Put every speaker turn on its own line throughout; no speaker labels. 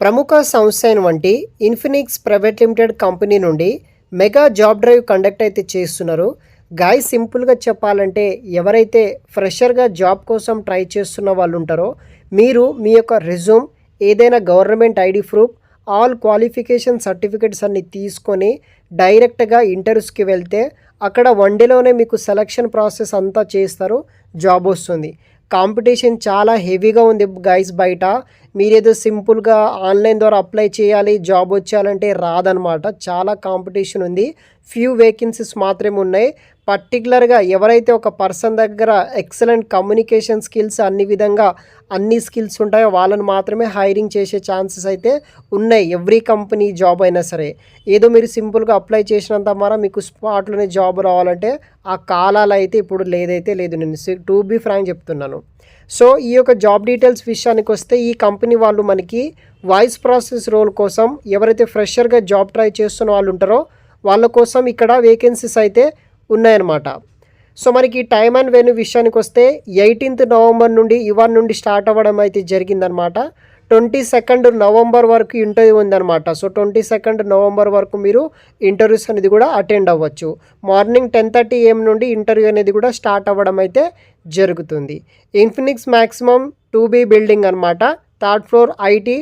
ప్రముఖ సంస్థ అయినటువంటి ఇన్ఫినిక్స్ ప్రైవేట్ లిమిటెడ్ కంపెనీ నుండి మెగా జాబ్ డ్రైవ్ కండక్ట్ అయితే చేస్తున్నారు. గాయ్స్ సింపుల్గా చెప్పాలంటే ఎవరైతే ఫ్రెషర్గా జాబ్ కోసం ట్రై చేస్తున్న వాళ్ళు ఉంటారో మీరు మీ యొక్క రెజ్యూమ్, ఏదైనా government ID proof, all qualification certificates అన్ని తీసుకొని డైరెక్ట్గా ఇంటర్వ్యూస్కి వెళ్తే అక్కడ వన్ డేలోనే మీకు సెలక్షన్ ప్రాసెస్ అంతా చేస్తారు, జాబ్ వస్తుంది. కాంపిటీషన్ చాలా హెవీగా ఉంది గైస్ బయట. మీరేదో సింపుల్గా ఆన్లైన్ ద్వారా అప్లై చేయాలి జాబ్ వచ్చేయాలంటే రాదనమాట. చాలా కాంపిటీషన్ ఉంది. ఫ్యూ వేకెన్సీస్ మాత్రమే ఉన్నాయి. పర్టికులర్గా ఎవరైతే ఒక పర్సన్ దగ్గర ఎక్సలెంట్ కమ్యూనికేషన్ స్కిల్స్ అన్ని స్కిల్స్ ఉంటాయో వాళ్ళని మాత్రమే హైరింగ్ చేసే ఛాన్సెస్ అయితే ఉన్నాయి. ఎవ్రీ కంపెనీ జాబ్ అయినా సరే ఏదో మీరు సింపుల్గా అప్లై చేసినంత మారా మీకు స్పాట్లోనే జాబ్ రావాలంటే ఆ కాలాలు అయితే ఇప్పుడు లేదు. నేను టు బీ ఫ్రాంక్ చెప్తున్నాను. సో ఈ యొక్క జాబ్ డీటెయిల్స్ విషయానికి వస్తే ఈ కంపెనీ వాళ్ళు మనకి వాయిస్ ప్రాసెస్ రోల్ కోసం ఎవరైతే ఫ్రెషర్గా జాబ్ ట్రై చేస్తున్న వాళ్ళు ఉంటారో వాళ్ళ కోసం ఇక్కడ వేకెన్సీస్ అయితే ఉన్నాయన్నమాట. సో మనకి టైమ్ అండ్ వెన్యూ విషయానికి వస్తే 18th నవంబర్ నుండి ఇవాళ నుండి స్టార్ట్ అవ్వడం అయితే జరిగిందనమాట. 22nd నవంబర్ వరకు ఇంటర్వ్యూ ఉందన్నమాట. సో 22nd నవంబర్ వరకు మీరు ఇంటర్వ్యూస్ అనేది కూడా అటెండ్ అవ్వచ్చు. మార్నింగ్ 10:30 AM నుండి ఇంటర్వ్యూ అనేది కూడా స్టార్ట్ అవ్వడం అయితే జరుగుతుంది. ఇన్ఫినిక్స్ మ్యాక్సిమం 2B బిల్డింగ్ అనమాట. 3rd floor ఐటీ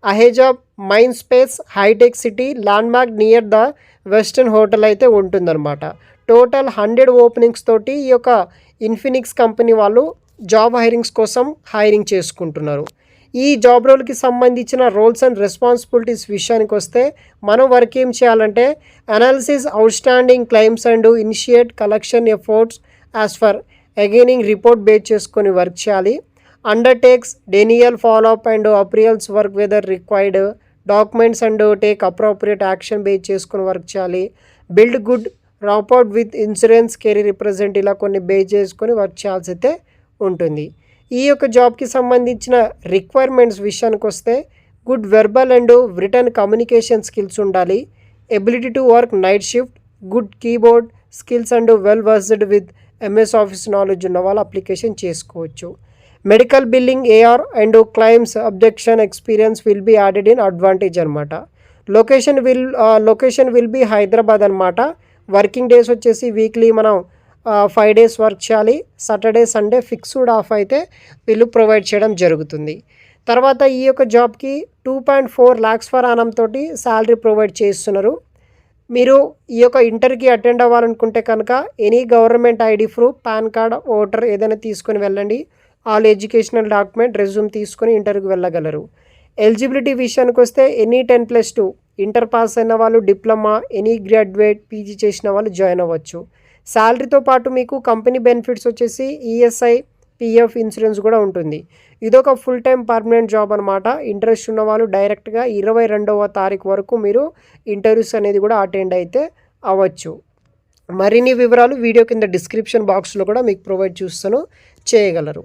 అహేజాబ్ mind space hitech city landmark near the western hotel అయితే ఉంటుందన్నమాట. టోటల్ 100 ఓపెనింగ్స్ తోటి ఈ యొక్క ఇన్ఫినిక్స్ కంపెనీ వాళ్ళు జాబ్ హైరింగ్ చేసుకుంటున్నారు. ఈ జాబ్ రోల్కి సంబంధించిన రోల్స్ అండ్ రెస్పాన్సిబిలిటీస్ విషయానికి వస్తే మనం వర్క్ ఏం చేయాలంటే analysis outstanding claims and initiate collection efforts as per ageing report base చేసుకొని వర్క్ చేయాలి. Undertakes denial follow up and appeals work whether required documents and take appropriate action base చేసుకొని work చేయాలి. Build good rapport with insurance carrier represent ఇలా కొన్ని base చేసుకొని work చేయాల్సి అయితే ఉంటుంది. ఈ యొక్క జాబ్కి సంబంధించిన రిక్వైర్మెంట్స్ విషయానికి వస్తే good verbal and written communication skills ఉండాలి. Ability to work night shift, good keyboard skills and well versed with MS office knowledge ఉన్న వాళ్ళు అప్లికేషన్ చేసుకోవచ్చు. Medical billing AR and claims objection experience will be added in advantage అనమాట. Location will be Hyderabad అనమాట. Working days వచ్చేసి weekly మనం 5 days work చేయాలి. Saturday Sunday fixed off అయితే వీళ్ళు ప్రొవైడ్ చేయడం జరుగుతుంది. తర్వాత ఈ యొక్క జాబ్కి 2.4 lakhs per annum తోటి శాలరీ ప్రొవైడ్ చేస్తున్నారు. మీరు ఈ యొక్క ఇంటర్వ్యూకి అటెండ్ అవ్వాలనుకుంటే కనుక any government ID proof, pan card, voter ఏదైనా తీసుకొని వెళ్ళండి. ఆల్ ఎడ్యుకేషనల్ డాక్యుమెంట్, రెజ్యూమ్ తీసుకొని ఇంటర్వ్యూకి వెళ్ళగలరు. ఎలిజిబిలిటీ విషయానికి వస్తే ఎనీ 10+2 ఇంటర్ పాస్ అయిన వాళ్ళు, డిప్లొమా, ఎనీ గ్రాడ్యుయేట్, పీజీ చేసిన వాళ్ళు జాయిన్ అవ్వచ్చు. శాలరీతో పాటు మీకు కంపెనీ బెనిఫిట్స్ వచ్చేసి ESI, PF ఇన్సూరెన్స్ కూడా ఉంటుంది. ఇదొక ఫుల్ టైం పర్మనెంట్ జాబ్ అనమాట. ఇంట్రెస్ట్ ఉన్న వాళ్ళు డైరెక్ట్గా 22వ తారీఖు వరకు మీరు ఇంటర్వ్యూస్ అనేది కూడా అటెండ్ అయితే అవ్వచ్చు. మరిన్ని వివరాలు వీడియో కింద డిస్క్రిప్షన్ బాక్స్లో కూడా మీకు ప్రొవైడ్ చేయగలరు.